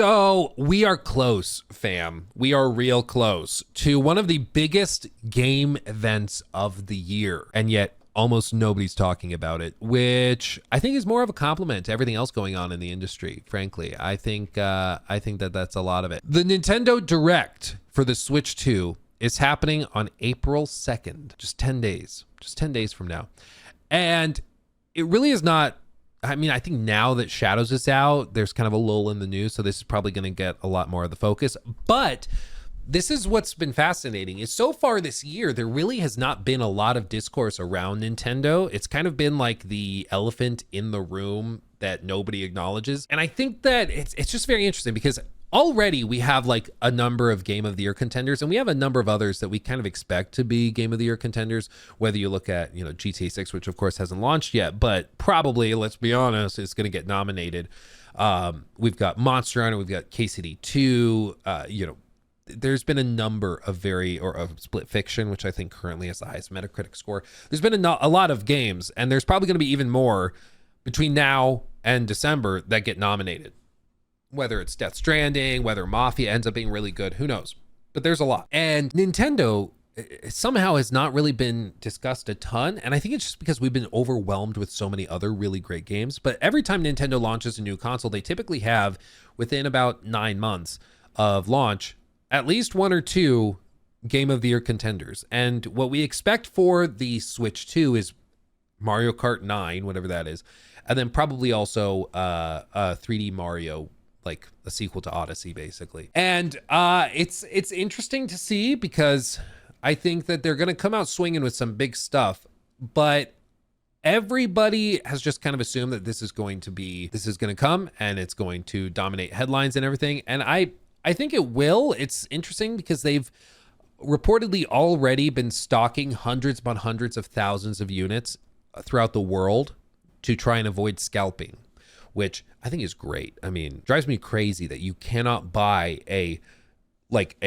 So we are close, fam. We are real close to one of the biggest game events of the year. And yet almost nobody's talking about it, which I think is more of a compliment to everything else going on in the industry. Frankly, I think that that's a lot of it. The Nintendo Direct for the Switch 2 is happening on April 2nd, just 10 days from now. And it really is not, I mean, I think now that Shadows is out, there's kind of a lull in the news, so this is probably going to get a lot more of the focus. But this is what's been fascinating, is so far this year, there really has not been a lot of discourse around Nintendo. It's kind of been like the elephant in the room that nobody acknowledges. And I think that it's just very interesting because already we have like a number of Game of the Year contenders, and we have a number of others that we kind of expect to be Game of the Year contenders, whether you look at, you know, GTA 6, which of course hasn't launched yet, but probably, let's be honest, is going to get nominated. We've got Monster Hunter, we've got KCD 2, you know, there's been a number of Split Fiction, which I think currently has the highest Metacritic score. There's been a lot of games, and there's probably going to be even more between now and December that get nominated. Whether it's Death Stranding, whether Mafia ends up being really good, who knows? But there's a lot. And Nintendo somehow has not really been discussed a ton. And I think it's just because we've been overwhelmed with so many other really great games. But every time Nintendo launches a new console, they typically have, within about 9 months of launch, at least one or two Game of the Year contenders. And what we expect for the Switch 2 is Mario Kart 9, whatever that is. And then probably also 3D Mario, like a sequel to Odyssey, basically. And it's interesting to see because I think that they're going to come out swinging with some big stuff, but everybody has just kind of assumed that this is going to come and it's going to dominate headlines and everything. And I think it will. It's interesting because they've reportedly already been stocking hundreds upon hundreds of thousands of units throughout the world to try and avoid scalping, which I think is great. I mean, drives me crazy that you cannot buy a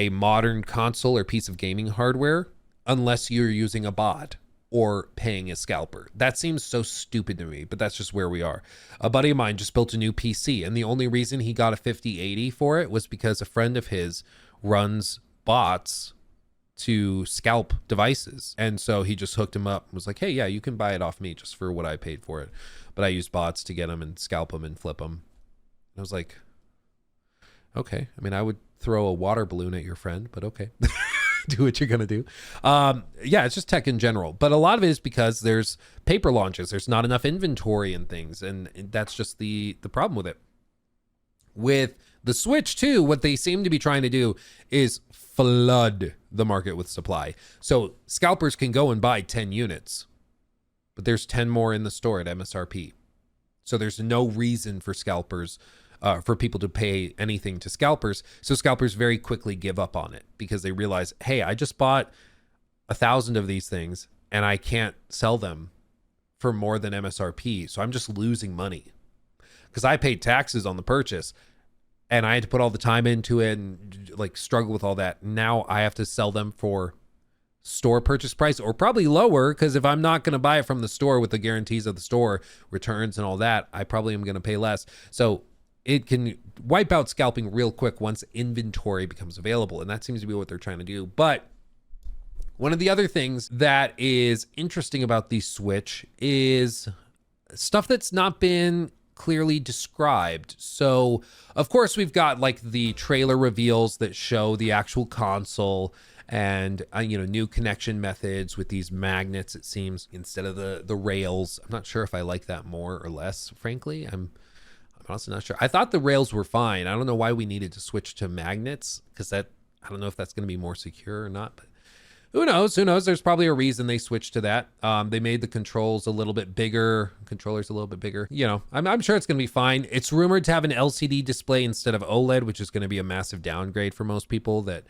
modern console or piece of gaming hardware unless you're using a bot or paying a scalper. That seems so stupid to me, but that's just where we are. A buddy of mine just built a new PC, and the only reason he got a 5080 for it was because a friend of his runs bots to scalp devices. And so he just hooked him up and was like, hey, yeah, you can buy it off me just for what I paid for it. But I used bots to get them and scalp them and flip them. And I was like, okay. I mean, I would throw a water balloon at your friend, but okay. Do what you're going to do. Yeah, it's just tech in general. But a lot of it is because there's paper launches. There's not enough inventory and things. And that's just the problem with it. With the Switch 2, what they seem to be trying to do is flood the market with supply. So scalpers can go and buy 10 units, but there's 10 more in the store at MSRP. So there's no reason for scalpers, for people to pay anything to scalpers. So scalpers very quickly give up on it because they realize, hey, I just bought 1,000 of these things and I can't sell them for more than MSRP. So I'm just losing money because I paid taxes on the purchase and I had to put all the time into it and like struggle with all that. Now I have to sell them for store purchase price or probably lower, because if I'm not going to buy it from the store with the guarantees of the store, returns and all that, I probably am going to pay less. So it can wipe out scalping real quick once inventory becomes available. And that seems to be what they're trying to do. But one of the other things that is interesting about the Switch is stuff that's not been clearly described. So of course we've got like the trailer reveals that show the actual console and new connection methods with these magnets, it seems, instead of the rails. I'm not sure if I like that more or less, frankly. I'm honestly not sure. I thought the rails were fine. I don't know why we needed to switch to magnets, because I don't know if that's going to be more secure or not, but who knows? There's probably a reason they switched to that. They made the controllers a little bit bigger. I'm sure it's going to be fine. It's rumored to have an LCD display instead of OLED, which is going to be a massive downgrade for most people that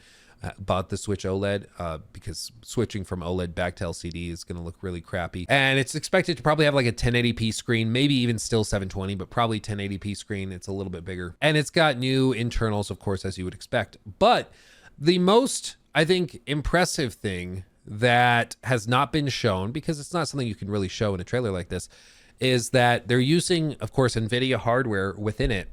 bought the Switch OLED, because switching from OLED back to LCD is going to look really crappy. And it's expected to probably have like a 1080p screen, maybe even still 720, but probably 1080p screen. It's a little bit bigger. And it's got new internals, of course, as you would expect. But the most, I think, impressive thing that has not been shown, because it's not something you can really show in a trailer like this, is that they're using, of course, NVIDIA hardware within it.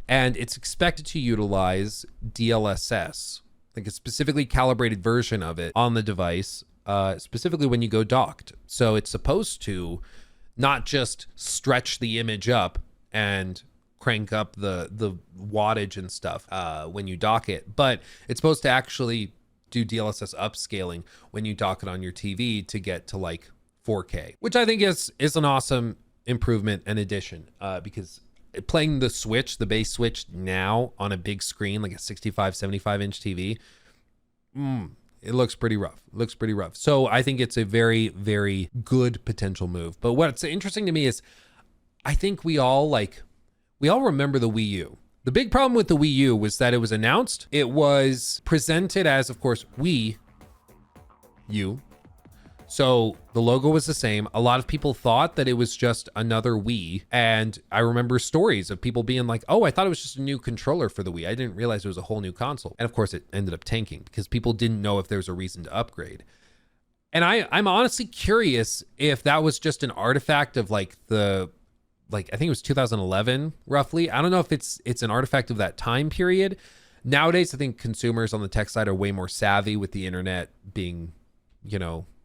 and it's expected to utilize DLSS, like a specifically calibrated version of it on the device, specifically when you go docked. So it's supposed to not just stretch the image up and crank up the wattage and stuff when you dock it, but it's supposed to actually do DLSS upscaling when you dock it on your TV to get to like 4K, which I think is an awesome improvement and addition, because playing the Switch, the base Switch now on a big screen, like a 65, 75 inch TV, it looks pretty rough. So I think it's a very, very good potential move. But what's interesting to me is I think we all remember the Wii U. The big problem with the Wii U was that it was announced. It was presented as, of course, Wii U. So the logo was the same. A lot of people thought that it was just another Wii. And I remember stories of people being like, oh, I thought it was just a new controller for the Wii. I didn't realize it was a whole new console. And of course, it ended up tanking because people didn't know if there was a reason to upgrade. And I'm honestly curious if that was just an artifact of I think it was 2011, roughly. I don't know if it's an artifact of that time period. Nowadays, I think consumers on the tech side are way more savvy with the internet being,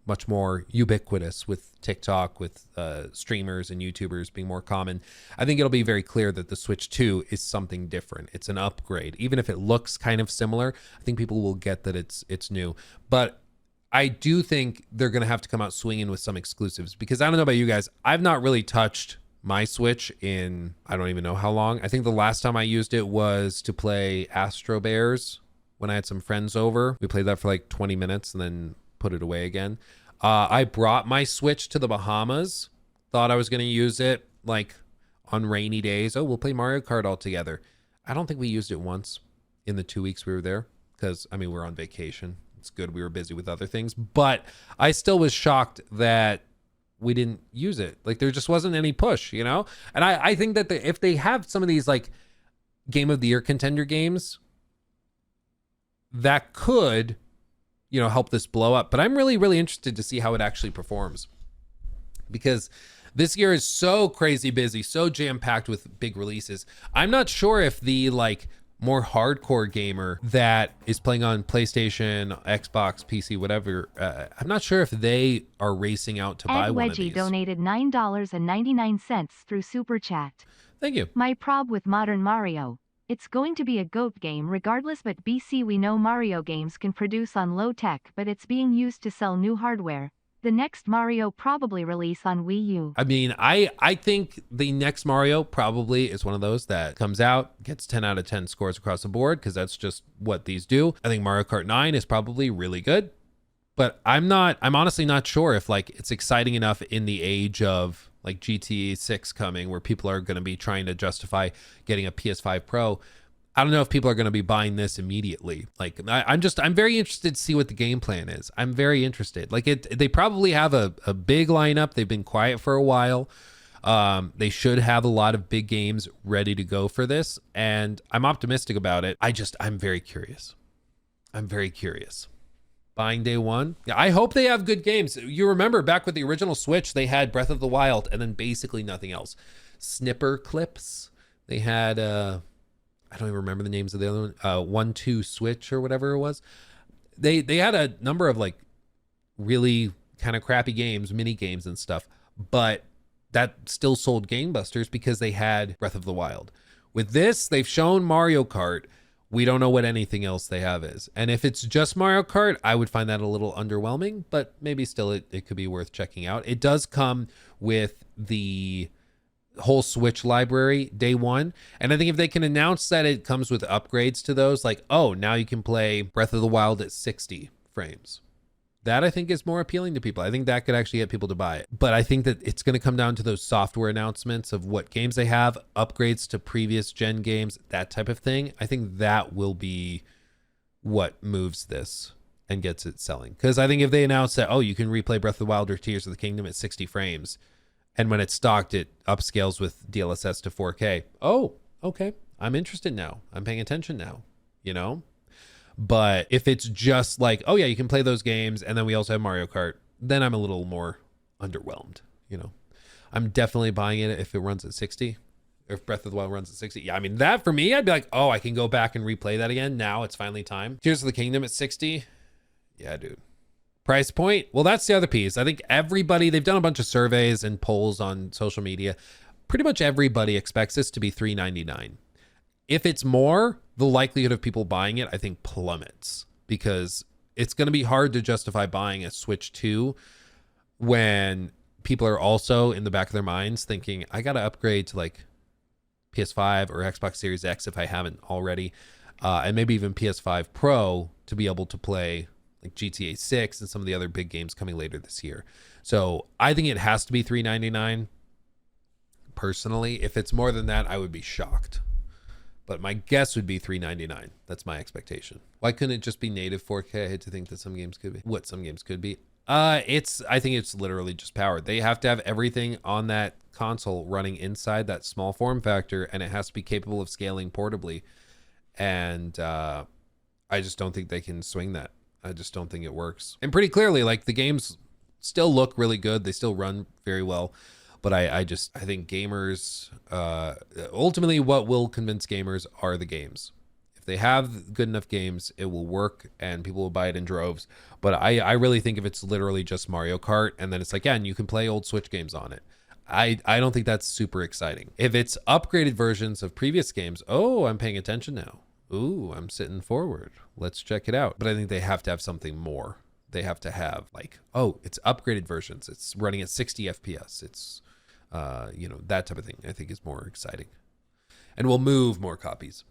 much more ubiquitous with TikTok, with streamers and YouTubers being more common. I think it'll be very clear that the Switch 2 is something different. It's an upgrade. Even if it looks kind of similar, I think people will get that it's new. But I do think they're going to have to come out swinging with some exclusives, because I don't know about you guys. I've not really touched my Switch in, I don't even know how long. I think the last time I used it was to play Astro Bears when I had some friends over. We played that for like 20 minutes and then put it away again. I brought my Switch to the Bahamas, thought I was going to use it like on rainy days. Oh, we'll play Mario Kart all together. I don't think we used it once in the 2 weeks we were there, because we were on vacation. It's good we were busy with other things, but I still was shocked that we didn't use it. Like, there just wasn't any push, And I think that if they have some of these like Game of the Year contender games, that could help this blow up. But I'm really, really interested to see how it actually performs, because this year is so crazy busy, so jam-packed with big releases. I'm not sure if the more hardcore gamer that is playing on PlayStation, Xbox, PC, whatever, I'm not sure if they are racing out to buy one of these. Wedgie donated $9.99 through Super Chat. Thank you. My prob with modern Mario. It's going to be a GOAT game regardless, but BC, we know Mario games can produce on low tech, but it's being used to sell new hardware. The next Mario probably release on Wii U. I mean, I think the next Mario probably is one of those that comes out, gets 10 out of 10 scores across the board, because that's just what these do. I think Mario Kart 9 is probably really good, but I'm honestly not sure if it's exciting enough in the age of like GTA 6 coming, where people are going to be trying to justify getting a PS5 Pro. I don't know if people are going to be buying this immediately. I'm very interested to see what the game plan is. I'm very interested. They probably have a big lineup. They've been quiet for a while. They should have a lot of big games ready to go for this, and I'm optimistic about it. I'm very curious. Buying day one. Yeah, I hope they have good games. You remember back with the original Switch, they had Breath of the Wild and then basically nothing else. Snipper clips. They had, I don't even remember the names of the other one. 1-2 Switch or whatever it was. They had a number of really kind of crappy games, mini games and stuff, but that still sold gangbusters because they had Breath of the Wild. With this, they've shown Mario Kart. We don't know what anything else they have is. And if it's just Mario Kart, I would find that a little underwhelming, but maybe still it could be worth checking out. It does come with the whole Switch library day one. And I think if they can announce that it comes with upgrades to those, now you can play Breath of the Wild at 60 frames. That I think is more appealing to people. I think that could actually get people to buy it. But I think that it's going to come down to those software announcements of what games they have, upgrades to previous gen games, that type of thing. I think that will be what moves this and gets it selling. Because I think if they announce that, you can replay Breath of the Wild or Tears of the Kingdom at 60 frames, and when it's stocked, it upscales with DLSS to 4K. Oh, okay. I'm interested now. I'm paying attention now, But if it's just you can play those games and then we also have Mario Kart, then I'm a little more underwhelmed, I'm definitely buying it if it runs at 60. If Breath of the Wild runs at 60. Yeah, I mean, that for me, I'd be like, oh, I can go back and replay that again. Now it's finally time. Tears of the Kingdom at 60. Yeah, dude. Price point. Well, that's the other piece. I think everybody, they've done a bunch of surveys and polls on social media. Pretty much everybody expects this to be $399. If it's more, the likelihood of people buying it, I think, plummets, because it's going to be hard to justify buying a Switch 2 when people are also in the back of their minds thinking, I got to upgrade to like PS5 or Xbox Series X if I haven't already, and maybe even PS5 Pro to be able to play like GTA 6 and some of the other big games coming later this year. So I think it has to be $399. Personally, if it's more than that, I would be shocked. But my guess would be $399. That's my expectation. Why couldn't it just be native 4K? I hate to think that some games could be. What some games could be. I think it's literally just power. They have to have everything on that console running inside that small form factor, and it has to be capable of scaling portably. And I just don't think they can swing that. I just don't think it works. And pretty clearly, like, the games still look really good. They still run very well. But I think gamers, ultimately what will convince gamers are the games. If they have good enough games, it will work and people will buy it in droves. But I really think if it's literally just Mario Kart and then it's like, yeah, and you can play old Switch games on it, I don't think that's super exciting. If it's upgraded versions of previous games, oh, I'm paying attention now. Ooh, I'm sitting forward. Let's check it out. But I think they have to have something more. They have to have like, oh, it's upgraded versions. It's running at 60 FPS. It's, that type of thing I think is more exciting and will move more copies.